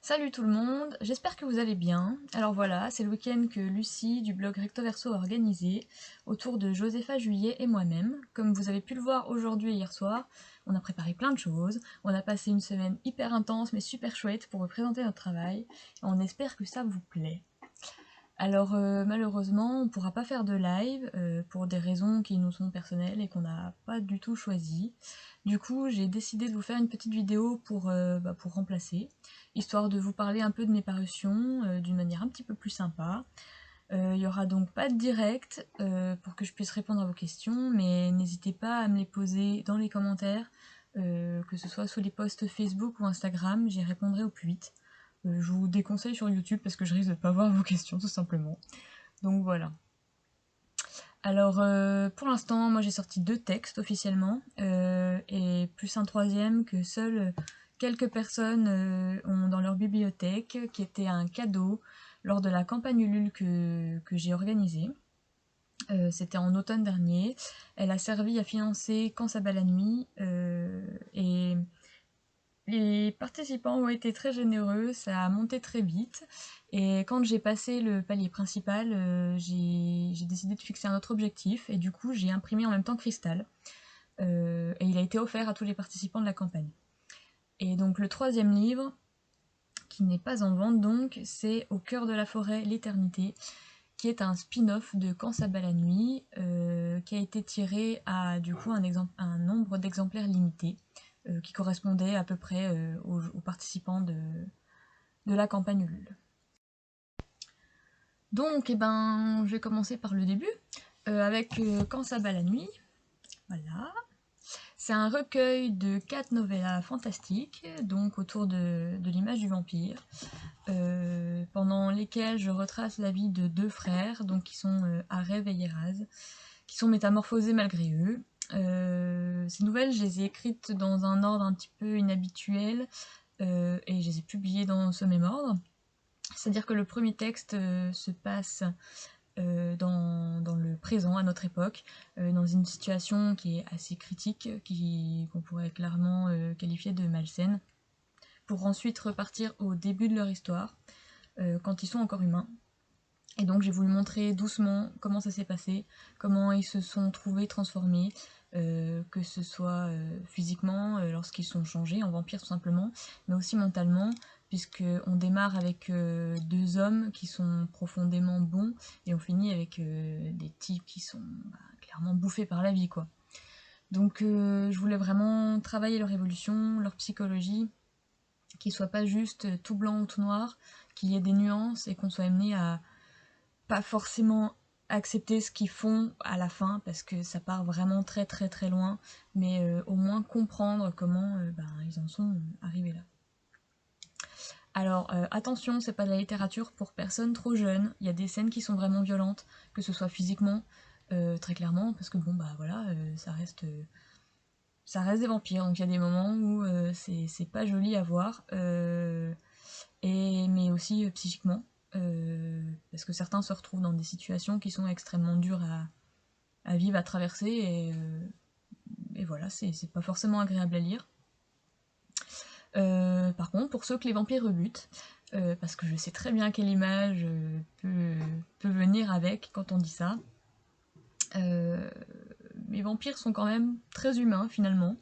Salut tout le monde, j'espère que vous allez bien. Alors voilà, c'est le week-end que Lucie du blog Recto Verso a organisé autour de Josépha Juillet et moi-même. Comme vous avez pu le voir aujourd'hui et hier soir, on a préparé plein de choses. On a passé une semaine hyper intense mais super chouette pour vous présenter notre travail. On espère que ça vous plaît. Alors malheureusement, on ne pourra pas faire de live pour des raisons qui nous sont personnelles et qu'on n'a pas du tout choisies. Du coup, j'ai décidé de vous faire une petite vidéo pour remplacer, histoire de vous parler un peu de mes parutions d'une manière un petit peu plus sympa. Il n'y aura donc pas de direct pour que je puisse répondre à vos questions, mais n'hésitez pas à me les poser dans les commentaires, que ce soit sous les posts Facebook ou Instagram, j'y répondrai au plus vite. Je vous déconseille sur YouTube parce que je risque de ne pas voir vos questions tout simplement. Donc voilà. Alors pour l'instant, moi j'ai sorti 2 textes officiellement et plus un troisième que seules quelques personnes ont dans leur bibliothèque, qui était un cadeau lors de la campagne Ulule que j'ai organisée. C'était en automne dernier. Elle a servi à financer Quand ça bat la nuit et les participants ont été très généreux, ça a monté très vite. Et quand j'ai passé le palier principal, j'ai décidé de fixer un autre objectif. Et du coup, j'ai imprimé en même temps Cristal. Et il a été offert à tous les participants de la campagne. Et donc le troisième livre, qui n'est pas en vente donc, c'est Au cœur de la forêt, l'éternité, qui est un spin-off de Quand ça bat la nuit, qui a été tiré à du coup un nombre d'exemplaires limité, qui correspondait à peu près aux participants de la campagne Ulule. Donc, je vais commencer par le début, avec Quand ça bat la nuit. Voilà. C'est un recueil de 4 novellas fantastiques, donc autour de l'image du vampire, pendant lesquelles je retrace la vie de 2 frères, donc qui sont Arev et Yeraz, qui sont métamorphosés malgré eux. Ces nouvelles, je les ai écrites dans un ordre un petit peu inhabituel, et je les ai publiées dans ce même ordre. C'est-à-dire que le premier texte se passe dans le présent, à notre époque, dans une situation qui est assez critique, qu'on pourrait clairement qualifier de malsaine, pour ensuite repartir au début de leur histoire, quand ils sont encore humains. Et donc j'ai voulu montrer doucement comment ça s'est passé, comment ils se sont trouvés transformés, que ce soit physiquement, lorsqu'ils sont changés en vampires tout simplement, mais aussi mentalement, puisqu'on démarre avec 2 hommes qui sont profondément bons, et on finit avec des types qui sont clairement bouffés par la vie, quoi. Donc je voulais vraiment travailler leur évolution, leur psychologie, qu'ils soient pas juste tout blanc ou tout noir, qu'il y ait des nuances et qu'on soit amené à pas forcément accepter ce qu'ils font à la fin parce que ça part vraiment très très très loin, mais au moins comprendre comment ils en sont arrivés là. Alors attention, c'est pas de la littérature pour personnes trop jeunes, il y a des scènes qui sont vraiment violentes, que ce soit physiquement, très clairement, parce que bon bah voilà, ça reste des vampires, donc il y a des moments où c'est pas joli à voir, mais aussi psychiquement, parce que certains se retrouvent dans des situations qui sont extrêmement dures à vivre, à traverser, et voilà, c'est pas forcément agréable à lire. Par contre, pour ceux que les vampires rebutent, parce que je sais très bien quelle image peut venir avec quand on dit ça, les vampires sont quand même très humains finalement.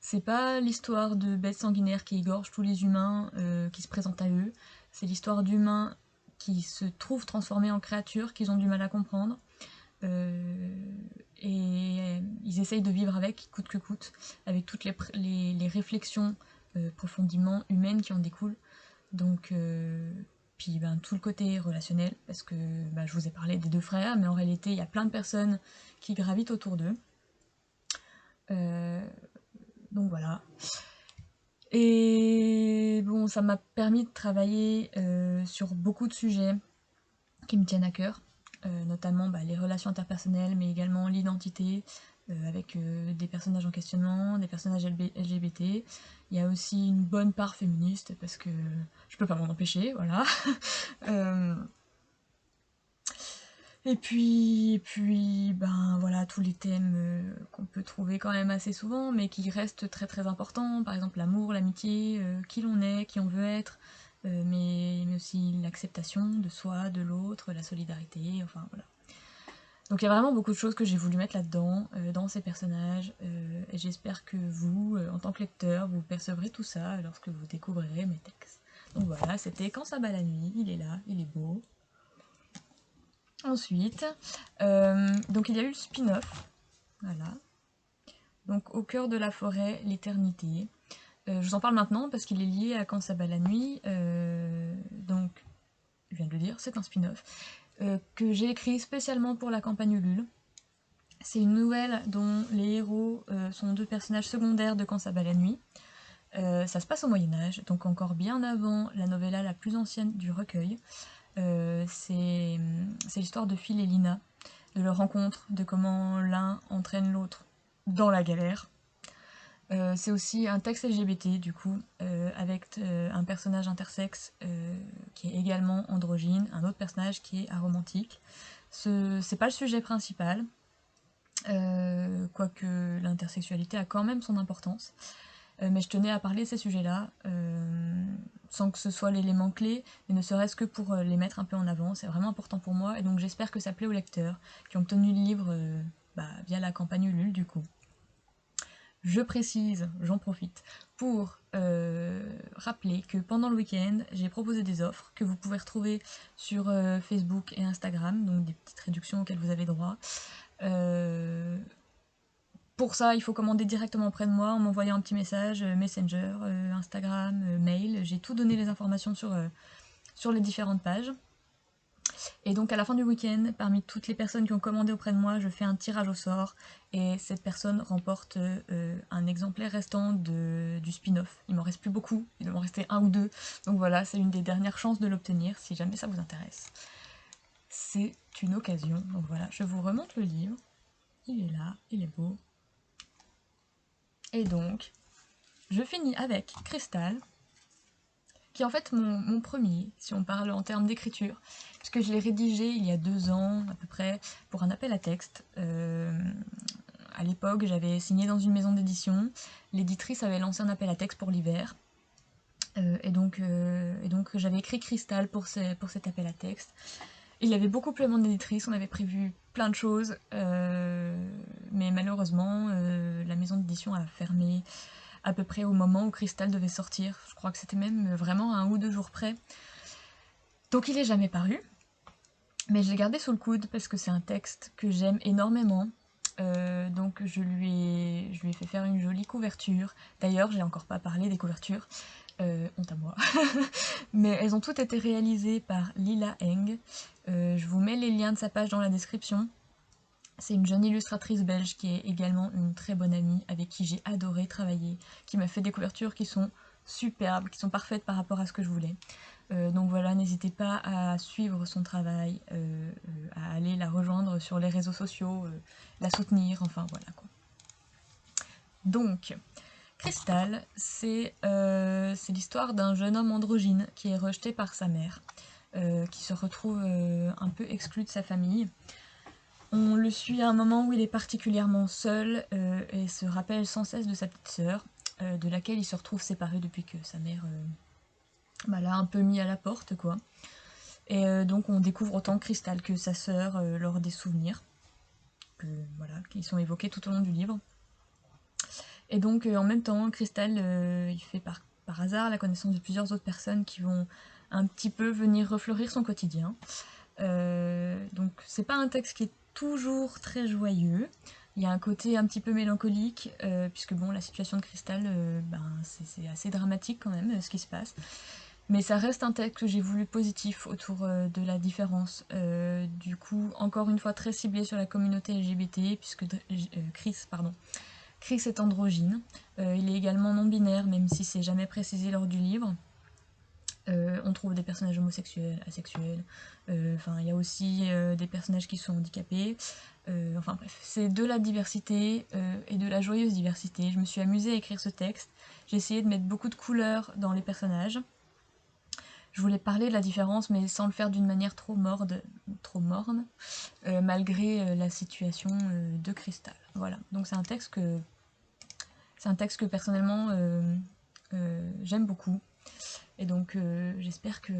C'est pas l'histoire de bêtes sanguinaires qui égorgent tous les humains qui se présentent à eux, c'est l'histoire d'humains qui se trouvent transformés en créatures qu'ils ont du mal à comprendre, et ils essayent de vivre avec, coûte que coûte, avec toutes les réflexions profondément humaines qui en découlent. Donc, puis tout le côté relationnel, parce que je vous ai parlé des 2 frères, mais en réalité il y a plein de personnes qui gravitent autour d'eux. Donc voilà. Et bon, ça m'a permis de travailler sur beaucoup de sujets qui me tiennent à cœur, notamment les relations interpersonnelles, mais également l'identité, avec des personnages en questionnement, des personnages LGBT. Il y a aussi une bonne part féministe, parce que je peux pas m'en empêcher, voilà. Voilà, tous les thèmes qu'on peut trouver quand même assez souvent, mais qui restent très très importants, par exemple l'amour, l'amitié, qui l'on est, qui on veut être, mais aussi l'acceptation de soi, de l'autre, la solidarité, enfin voilà. Donc il y a vraiment beaucoup de choses que j'ai voulu mettre là-dedans, dans ces personnages, et j'espère que vous, en tant que lecteur, vous percevrez tout ça lorsque vous découvrirez mes textes. Donc voilà, c'était Quand ça bat la nuit, il est là, il est beau. Ensuite, donc il y a eu le spin-off, voilà. Donc Au cœur de la forêt, l'éternité. Je vous en parle maintenant parce qu'il est lié à Quand ça bat la nuit, donc, je viens de le dire, c'est un spin-off, que j'ai écrit spécialement pour la campagne Ulule. C'est une nouvelle dont les héros sont deux personnages secondaires de Quand ça bat la nuit. Ça se passe au Moyen-Âge, donc encore bien avant la novella la plus ancienne du recueil. C'est l'histoire de Phil et Lina, de leur rencontre, de comment l'un entraîne l'autre dans la galère. C'est aussi un texte LGBT, du coup, avec un personnage intersexe qui est également androgyne, un autre personnage qui est aromantique. C'est pas le sujet principal, quoique l'intersexualité a quand même son importance. Mais je tenais à parler de ces sujets-là, sans que ce soit l'élément clé, mais ne serait-ce que pour les mettre un peu en avant. C'est vraiment important pour moi, et donc j'espère que ça plaît aux lecteurs qui ont obtenu le livre via la campagne Ulule, du coup. Je précise, j'en profite, pour rappeler que pendant le week-end, j'ai proposé des offres que vous pouvez retrouver sur Facebook et Instagram, donc des petites réductions auxquelles vous avez droit. Pour ça, il faut commander directement auprès de moi en m'envoyant un petit message, Messenger, Instagram, mail. J'ai tout donné les informations sur les différentes pages. Et donc à la fin du week-end, parmi toutes les personnes qui ont commandé auprès de moi, je fais un tirage au sort et cette personne remporte un exemplaire restant du spin-off. Il m'en reste plus beaucoup, il doit m'en rester un ou deux. Donc voilà, c'est une des dernières chances de l'obtenir si jamais ça vous intéresse. C'est une occasion. Donc voilà, je vous remonte le livre. Il est là, il est beau. Et donc, je finis avec Cristal, qui est en fait mon premier, si on parle en termes d'écriture, puisque je l'ai rédigé il y a 2 ans à peu près pour un appel à texte. À l'époque, j'avais signé dans une maison d'édition, l'éditrice avait lancé un appel à texte pour l'hiver, et donc j'avais écrit Cristal pour cet appel à texte. Il y avait beaucoup plu à mon éditrice, on avait prévu plein de choses, mais malheureusement, la maison d'édition a fermé à peu près au moment où Cristal devait sortir. Je crois que c'était même vraiment à 1 ou 2 jours près. Donc il est jamais paru, mais je l'ai gardé sous le coude parce que c'est un texte que j'aime énormément. Donc je lui ai fait faire une jolie couverture. D'ailleurs, j'ai encore pas parlé des couvertures, honte à moi. Mais elles ont toutes été réalisées par Lila Eng. Je vous mets les liens de sa page dans la description. C'est une jeune illustratrice belge qui est également une très bonne amie, avec qui j'ai adoré travailler, qui m'a fait des couvertures qui sont superbes, qui sont parfaites par rapport à ce que je voulais. Donc voilà, n'hésitez pas à suivre son travail, à aller la rejoindre sur les réseaux sociaux, la soutenir, enfin voilà quoi. Donc, Cristal, c'est l'histoire d'un jeune homme androgyne qui est rejeté par sa mère, qui se retrouve un peu exclu de sa famille. On le suit à un moment où il est particulièrement seul et se rappelle sans cesse de sa petite sœur, de laquelle il se retrouve séparé depuis que sa mère l'a un peu mis à la porte, quoi. Et donc on découvre autant Cristal que sa sœur lors des souvenirs, qui sont évoqués tout au long du livre. Et donc en même temps, Cristal, il fait par hasard la connaissance de plusieurs autres personnes qui vont un petit peu venir refleurir son quotidien. Donc c'est pas un texte qui est toujours très joyeux. Il y a un côté un petit peu mélancolique, puisque bon, la situation de Cristal, c'est assez dramatique quand même, ce qui se passe. Mais ça reste un texte que j'ai voulu positif autour de la différence. Du coup, encore une fois, très ciblé sur la communauté LGBT, puisque Chris est androgyne. Il est également non-binaire, même si c'est jamais précisé lors du livre. On trouve des personnages homosexuels, asexuels, il y a aussi des personnages qui sont handicapés, enfin bref, c'est de la diversité et de la joyeuse diversité. Je me suis amusée à écrire ce texte, j'ai essayé de mettre beaucoup de couleurs dans les personnages. Je voulais parler de la différence, mais sans le faire d'une manière trop morne, malgré la situation de Cristal. Voilà, donc c'est un texte que personnellement j'aime beaucoup. Et donc j'espère que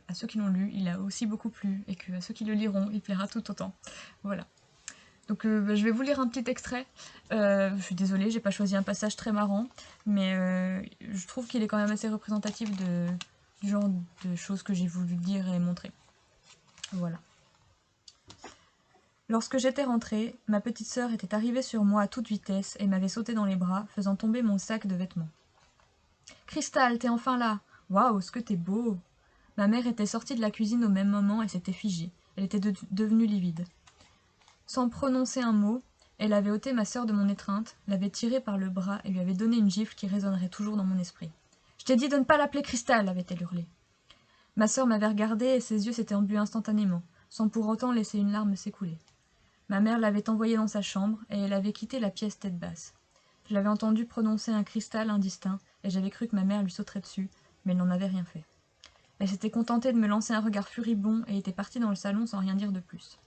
à ceux qui l'ont lu, il a aussi beaucoup plu, et que à ceux qui le liront, il plaira tout autant. Voilà. Donc je vais vous lire un petit extrait. Je suis désolée, j'ai pas choisi un passage très marrant, mais je trouve qu'il est quand même assez représentatif du genre de choses que j'ai voulu dire et montrer. Voilà. Lorsque j'étais rentrée, ma petite sœur était arrivée sur moi à toute vitesse et m'avait sauté dans les bras, faisant tomber mon sac de vêtements. « Cristal, t'es enfin là! Waouh, ce que t'es beau !» Ma mère était sortie de la cuisine au même moment et s'était figée. Elle était devenue livide. Sans prononcer un mot, elle avait ôté ma sœur de mon étreinte, l'avait tirée par le bras et lui avait donné une gifle qui résonnerait toujours dans mon esprit. « Je t'ai dit de ne pas l'appeler Cristal !» avait-elle hurlé. Ma sœur m'avait regardée et ses yeux s'étaient embus instantanément, sans pour autant laisser une larme s'écouler. Ma mère l'avait envoyée dans sa chambre et elle avait quitté la pièce tête basse. Je l'avais entendue prononcer un Cristal indistinct et j'avais cru que ma mère lui sauterait dessus, mais elle n'en avait rien fait. Elle s'était contentée de me lancer un regard furibond et était partie dans le salon sans rien dire de plus.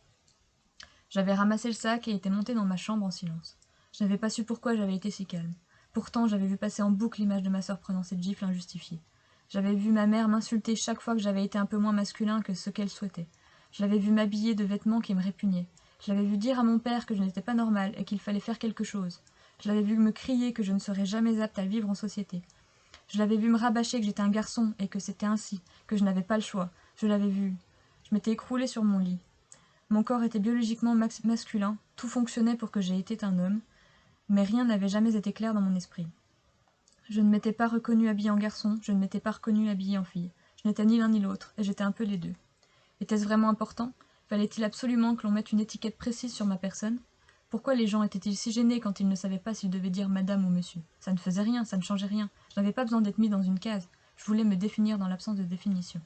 J'avais ramassé le sac et était montée dans ma chambre en silence. Je n'avais pas su pourquoi j'avais été si calme. Pourtant, j'avais vu passer en boucle l'image de ma sœur prenant cette gifle injustifiée. J'avais vu ma mère m'insulter chaque fois que j'avais été un peu moins masculin que ce qu'elle souhaitait. Je l'avais vu m'habiller de vêtements qui me répugnaient. Je l'avais vu dire à mon père que je n'étais pas normale et qu'il fallait faire quelque chose. Je l'avais vu me crier que je ne serais jamais apte à vivre en société. Je l'avais vu me rabâcher que j'étais un garçon et que c'était ainsi, que je n'avais pas le choix. Je l'avais vu. Je m'étais écroulée sur mon lit. Mon corps était biologiquement masculin, tout fonctionnait pour que j'aie été un homme, mais rien n'avait jamais été clair dans mon esprit. Je ne m'étais pas reconnue habillée en garçon, je ne m'étais pas reconnue habillée en fille. Je n'étais ni l'un ni l'autre, et j'étais un peu les deux. Était-ce vraiment important? Fallait-il absolument que l'on mette une étiquette précise sur ma personne? Pourquoi les gens étaient-ils si gênés quand ils ne savaient pas s'ils devaient dire madame ou monsieur? Ça ne faisait rien, ça ne changeait rien. Je n'avais pas besoin d'être mis dans une case. Je voulais me définir dans l'absence de définition.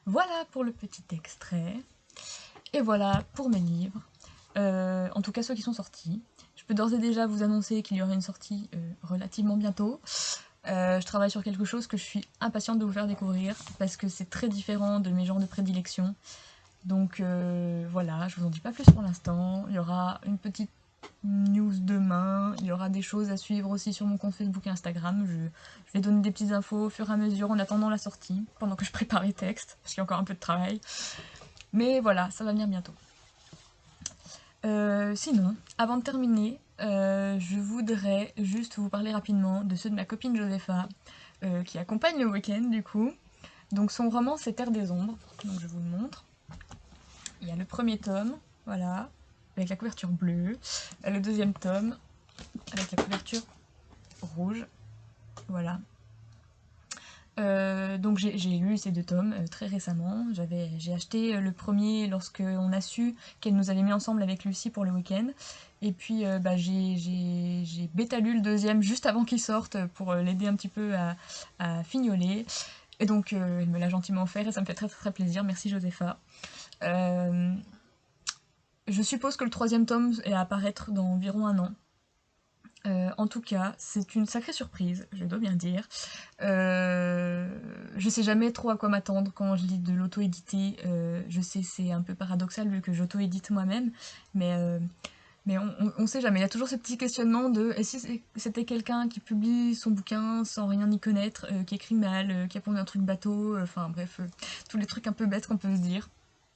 Voilà pour le petit extrait. Et voilà pour mes livres. En tout cas ceux qui sont sortis. Je peux d'ores et déjà vous annoncer qu'il y aura une sortie relativement bientôt. Je travaille sur quelque chose que je suis impatiente de vous faire découvrir parce que c'est très différent de mes genres de prédilection. Donc voilà, je vous en dis pas plus pour l'instant. Il y aura une petite news demain, il y aura des choses à suivre aussi sur mon compte Facebook et Instagram. Je vais donner des petites infos au fur et à mesure en attendant la sortie, pendant que je prépare les textes, parce qu'il y a encore un peu de travail. Mais voilà, ça va venir bientôt. Sinon, avant de terminer, je voudrais juste vous parler rapidement de ceux de ma copine Josepha, qui accompagne le week-end du coup. Donc son roman c'est Terre des ombres, donc je vous le montre. Il y a le premier tome, voilà, avec la couverture bleue. Le deuxième tome, avec la couverture rouge, voilà. Donc j'ai lu ces deux tomes très récemment. J'ai acheté le premier lorsqu'on a su qu'elle nous avait mis ensemble avec Lucie pour le week-end. Et puis j'ai bêta lu le deuxième juste avant qu'il sorte pour l'aider un petit peu à fignoler. Et donc elle me l'a gentiment offert et ça me fait très très, très plaisir. Merci Josepha. Je suppose que le troisième tome est à apparaître dans environ un an. En tout cas, c'est une sacrée surprise, je dois bien dire. Je sais jamais trop à quoi m'attendre quand je lis de l'auto-édité. Je sais, c'est un peu paradoxal vu que j'auto-édite moi-même, mais on sait jamais. Il y a toujours ce petit questionnement de et si c'était quelqu'un qui publie son bouquin sans rien y connaître, qui écrit mal, qui a pondu un truc bateau, enfin bref, tous les trucs un peu bêtes qu'on peut se dire.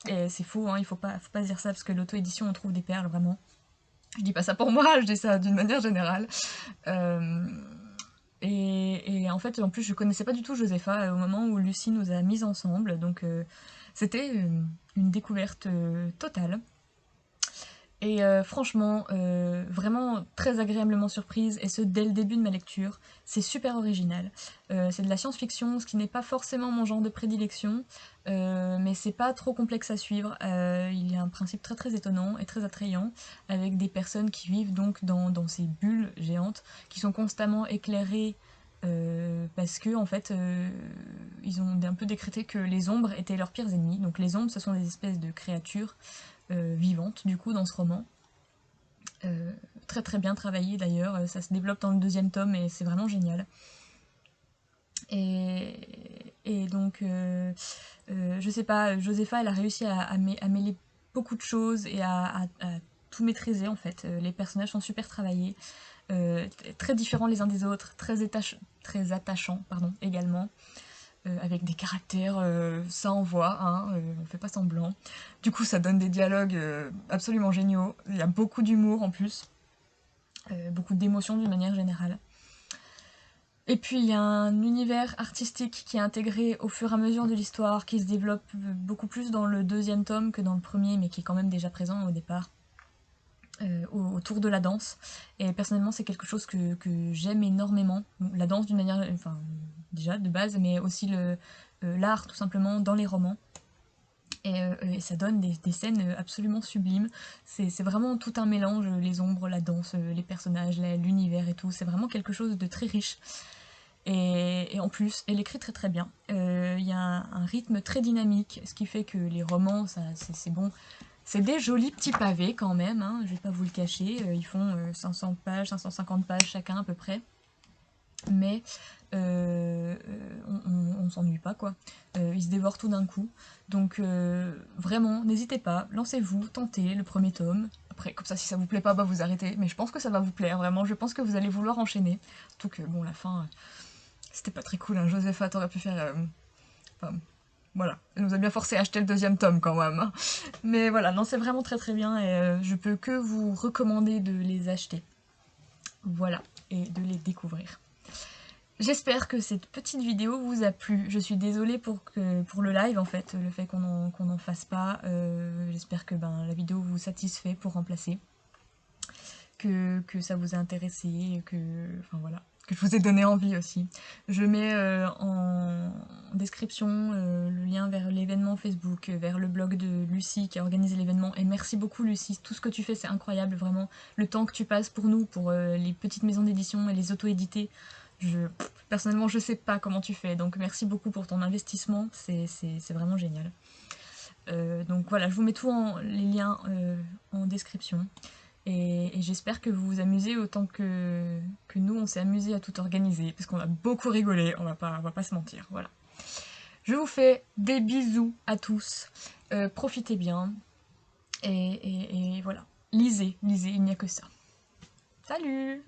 Et c'est faux, hein, il faut pas se dire ça parce que l'auto-édition on trouve des perles vraiment. Je dis pas ça pour moi, je dis ça d'une manière générale. Et en fait, en plus, je connaissais pas du tout Josepha au moment où Lucie nous a mis ensemble, donc c'était une découverte totale. Et franchement, vraiment très agréablement surprise, et ce dès le début de ma lecture. C'est super original. C'est de la science-fiction, ce qui n'est pas forcément mon genre de prédilection, mais c'est pas trop complexe à suivre. Il y a un principe très très étonnant et très attrayant, avec des personnes qui vivent donc dans ces bulles géantes, qui sont constamment éclairées parce que en fait ils ont un peu décrété que les ombres étaient leurs pires ennemis. Donc les ombres, ce sont des espèces de créatures vivantes du coup dans ce roman. Très très bien travaillé d'ailleurs, ça se développe dans le deuxième tome et c'est vraiment génial. Et donc je sais pas, Josepha elle a réussi à mêler beaucoup de choses et à tout maîtriser en fait. Les personnages sont super travaillés. très différents les uns des autres, très attachants pardon, également. Avec des caractères, ça envoie, hein, on fait pas semblant. Du coup, ça donne des dialogues absolument géniaux. Il y a beaucoup d'humour en plus, beaucoup d'émotions d'une manière générale. Et puis il y a un univers artistique qui est intégré au fur et à mesure de l'histoire, qui se développe beaucoup plus dans le deuxième tome que dans le premier, mais qui est quand même déjà présent au départ. Autour de la danse, et personnellement c'est quelque chose que j'aime énormément, la danse d'une manière, enfin déjà de base, mais aussi l'art tout simplement dans les romans, et ça donne des scènes absolument sublimes, c'est vraiment tout un mélange, les ombres, la danse, les personnages, l'univers et tout, c'est vraiment quelque chose de très riche, et en plus elle écrit très très bien, il y a un rythme très dynamique, ce qui fait que les romans, c'est bon. C'est des jolis petits pavés quand même, hein, je vais pas vous le cacher, ils font 500 pages, 550 pages chacun à peu près. Mais on s'ennuie pas quoi, ils se dévorent tout d'un coup. Donc vraiment, n'hésitez pas, lancez-vous, tentez le premier tome. Après, comme ça, si ça vous plaît pas, bah vous arrêtez. Mais je pense que ça va vous plaire, vraiment, je pense que vous allez vouloir enchaîner. Surtout que, bon, la fin, c'était pas très cool, hein. Josepha, t'aurais pu faire... Enfin, voilà, elle nous a bien forcé à acheter le deuxième tome quand même. Mais voilà, non, c'est vraiment très très bien et je peux que vous recommander de les acheter. Voilà, et de les découvrir. J'espère que cette petite vidéo vous a plu. Je suis désolée pour le live en fait, le fait qu'on en fasse pas. J'espère que la vidéo vous satisfait pour remplacer. Que ça vous a intéressé, enfin voilà, que je vous ai donné envie aussi. Je mets en description le lien vers l'événement Facebook, vers le blog de Lucie qui a organisé l'événement. Et merci beaucoup Lucie, tout ce que tu fais c'est incroyable, vraiment. Le temps que tu passes pour nous, pour les petites maisons d'édition et les auto-édités. Personnellement je sais pas comment tu fais, donc merci beaucoup pour ton investissement, c'est vraiment génial. Donc voilà, je vous mets les liens en description. Et j'espère que vous vous amusez autant que nous, on s'est amusé à tout organiser, parce qu'on a beaucoup rigolé, on va pas se mentir, voilà. Je vous fais des bisous à tous, profitez bien, et voilà. Lisez, il n'y a que ça. Salut!